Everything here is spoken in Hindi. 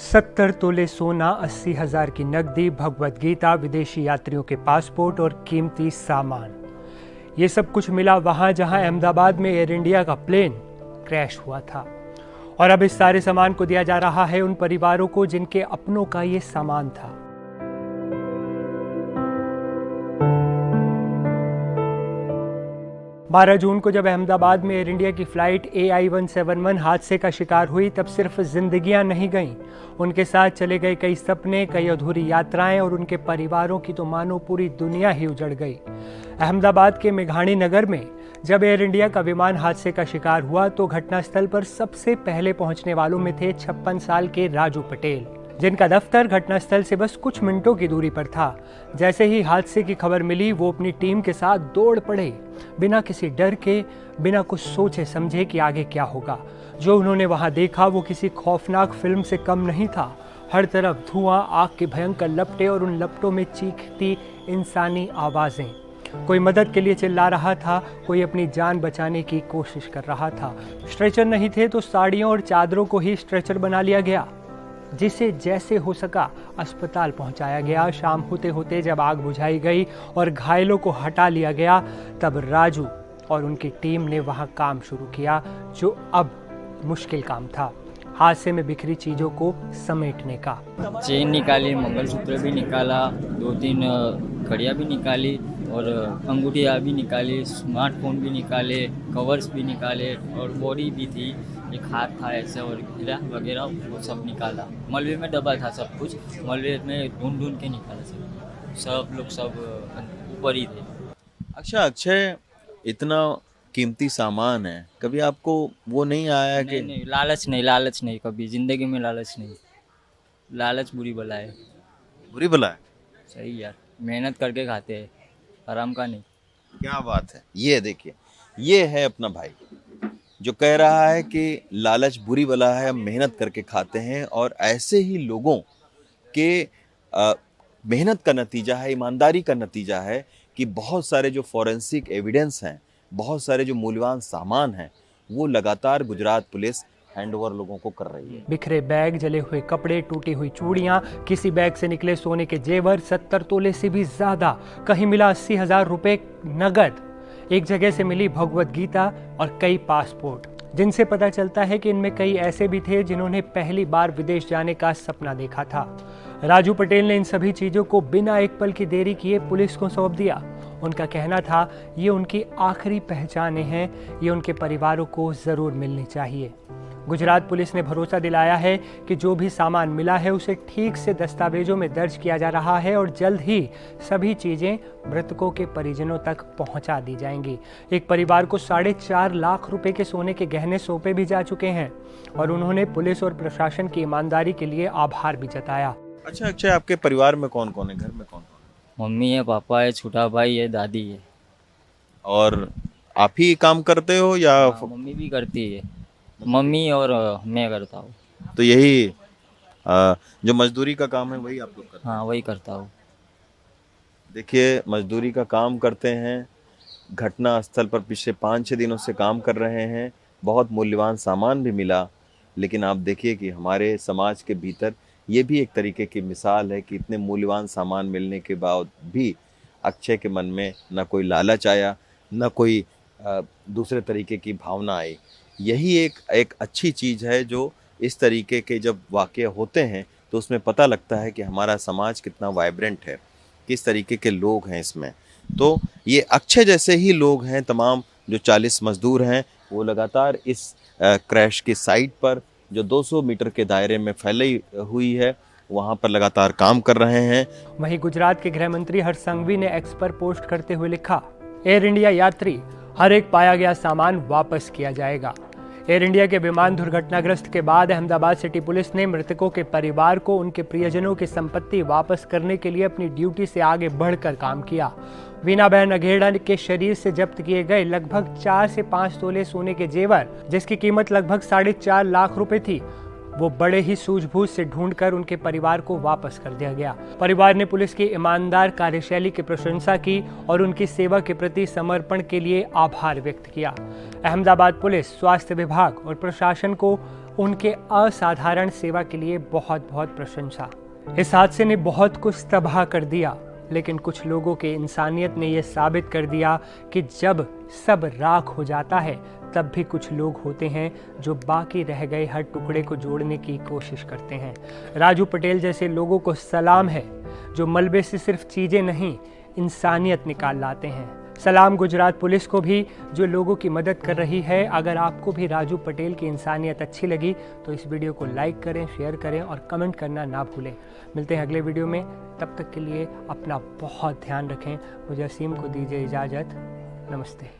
70 तोले सोना, 80,000 की नकदी, भगवत गीता, विदेशी यात्रियों के पासपोर्ट और कीमती सामान, ये सब कुछ मिला वहां जहां अहमदाबाद में एयर इंडिया का प्लेन क्रैश हुआ था। और अब इस सारे सामान को दिया जा रहा है उन परिवारों को जिनके अपनों का ये सामान था। बारह जून को जब अहमदाबाद में एयर इंडिया की फ्लाइट AI-171 हादसे का शिकार हुई, तब सिर्फ जिंदगियां नहीं गईं, उनके साथ चले गए कई सपने, कई अधूरी यात्राएं और उनके परिवारों की तो मानो पूरी दुनिया ही उजड़ गई। अहमदाबाद के मेघाणी नगर में जब एयर इंडिया का विमान हादसे का शिकार हुआ तो घटनास्थल पर सबसे पहले पहुंचने वालों में थे 56 साल के राजू पटेल, जिनका दफ्तर घटनास्थल से बस कुछ मिनटों की दूरी पर था। जैसे ही हादसे की खबर मिली, वो अपनी टीम के साथ दौड़ पड़े, बिना किसी डर के, बिना कुछ सोचे समझे कि आगे क्या होगा। जो उन्होंने वहां देखा वो किसी खौफनाक फिल्म से कम नहीं था। हर तरफ धुआं, आग के भयंकर लपटे और उन लपटों में चीखती इंसानी आवाजें। कोई मदद के लिए चिल्ला रहा था, कोई अपनी जान बचाने की कोशिश कर रहा था। स्ट्रेचर नहीं थे तो साड़ियों और चादरों को ही स्ट्रेचर बना लिया गया, जिसे जैसे हो सका अस्पताल पहुंचाया गया। शाम होते होते जब आग बुझाई गई और घायलों को हटा लिया गया, तब राजू और उनकी टीम ने वहां काम शुरू किया, जो अब मुश्किल काम था, हादसे में बिखरी चीजों को समेटने का। चेन निकाली, मंगलसूत्र भी निकाला, 2-3 घड़ियाँ भी निकाली और अंगूठियाँ भी निकाली, स्मार्टफोन भी निकाले, कवर्स भी निकाले और बॉडी भी थी, एक हाथ था ऐसे और हीरा वगैरह वो सब निकाला। मलबे में दबा था सब कुछ, मलबे में ढूंढ ढूंढ के निकाला सब लोग, सब ऊपर ही थे। अच्छा, अक्षय, इतना कीमती सामान है, कभी आपको वो नहीं आया कि नहीं, लालच नहीं, कभी जिंदगी में लालच नहीं। लालच बुरी बला है। बुरी भला है? सही यार, मेहनत करके खाते हैं, आराम का नहीं। क्या बात है। ये देखिए, ये है अपना भाई जो कह रहा है कि लालच बुरी बला है, हम मेहनत करके खाते हैं। और ऐसे ही लोगों के मेहनत का नतीजा है, ईमानदारी का नतीजा है कि बहुत सारे जो फॉरेंसिक एविडेंस हैं, बहुत सारे जो मूल्यवान सामान हैं, वो लगातार गुजरात पुलिस हैंडओवर लोगों को कर रही है। बिखरे बैग, जले हुए कपड़े, टूटी हुई चूड़ियां, किसी बैग से निकले सोने के जेवर, 70 तोले से भी ज्यादा, कहीं मिला 80,000 रुपए नगद, एक जगह से मिली भगवत गीता और कई पासपोर्ट, जिनसे पता चलता है कि इनमें कई ऐसे भी थे जिन्होंने पहली बार विदेश जाने का सपना देखा था। राजू पटेल ने इन सभी चीजों को बिना एक पल की देरी किए पुलिस को सौंप दिया। उनका कहना था, ये उनकी आखिरी पहचानें हैं, ये उनके परिवारों को जरूर मिलनी चाहिए। गुजरात पुलिस ने भरोसा दिलाया है कि जो भी सामान मिला है उसे ठीक से दस्तावेजों में दर्ज किया जा रहा है और जल्द ही सभी चीजें मृतकों के परिजनों तक पहुंचा दी जाएंगी। एक परिवार को 4.5 लाख रुपए के सोने के गहने सौंपे भी जा चुके हैं और उन्होंने पुलिस और प्रशासन की ईमानदारी के लिए आभार भी जताया। अच्छा अक्षय, आपके परिवार में कौन कौन है, घर में कौन कौन मम्मी है, पापा है, छोटा भाई है, दादी है। और आप ही काम करते हो या हाँ, मम्मी भी करती है, मम्मी और मैं करता हूँ। तो यही जो मजदूरी का काम है वही आप लोग करते हैं? हाँ, वही करता हूँ। देखिए, मजदूरी का काम करते हैं, घटना स्थल पर पिछले 5-6 दिनों से काम कर रहे हैं, बहुत मूल्यवान सामान भी मिला। लेकिन आप देखिए कि हमारे समाज के भीतर ये भी एक तरीके की मिसाल है कि इतने मूल्यवान सामान मिलने के बाद भी अक्षय के मन में न कोई लालच आया, न कोई दूसरे तरीके की भावना आई। यही एक अच्छी चीज़ है, जो इस तरीके के जब वाक़ये होते हैं तो उसमें पता लगता है कि हमारा समाज कितना वाइब्रेंट है, किस तरीके के लोग हैं इसमें। तो ये अक्षय जैसे ही लोग हैं, तमाम जो 40 मजदूर हैं, वो लगातार इस क्रैश की साइट पर जो 200 मीटर के दायरे में फैली हुई है, वहाँ पर लगातार काम कर रहे हैं। वहीं गुजरात के गृह मंत्री हर्ष संघवी ने एक्स पर पोस्ट करते हुए लिखा, एयर इंडिया यात्री, हर एक पाया गया सामान वापस किया जाएगा। एयर इंडिया के विमान दुर्घटनाग्रस्त के बाद अहमदाबाद सिटी पुलिस ने मृतकों के परिवार को उनके प्रियजनों की संपत्ति वापस करने के लिए अपनी ड्यूटी से आगे बढ़कर काम किया। वीनाबहन अघेड़ा के शरीर से जब्त किए गए लगभग 4 से 5 तोले सोने के जेवर, जिसकी कीमत लगभग 4.5 लाख रुपए थी, वो बड़े ही सूझबूझ से ढूंढकर उनके परिवार को वापस कर दिया गया। परिवार ने पुलिस की ईमानदार कार्यशैली की प्रशंसा की और उनकी सेवा के प्रति समर्पण के लिए आभार व्यक्त किया। अहमदाबाद पुलिस, स्वास्थ्य विभाग और प्रशासन को उनके असाधारण सेवा के लिए बहुत बहुत प्रशंसा। इस हादसे ने बहुत कुछ तबाह कर दिया, लेकिन कुछ लोगों के इंसानियत ने यह साबित कर दिया कि जब सब राख हो जाता है तब भी कुछ लोग होते हैं जो बाकी रह गए हर टुकड़े को जोड़ने की कोशिश करते हैं। राजू पटेल जैसे लोगों को सलाम है जो मलबे से सिर्फ चीज़ें नहीं, इंसानियत निकाल लाते हैं। सलाम गुजरात पुलिस को भी जो लोगों की मदद कर रही है। अगर आपको भी राजू पटेल की इंसानियत अच्छी लगी तो इस वीडियो को लाइक करें, शेयर करें और कमेंट करना ना भूलें। मिलते हैं अगले वीडियो में, तब तक के लिए अपना बहुत ध्यान रखें। मुझे असीम को दीजिए इजाज़त। नमस्ते।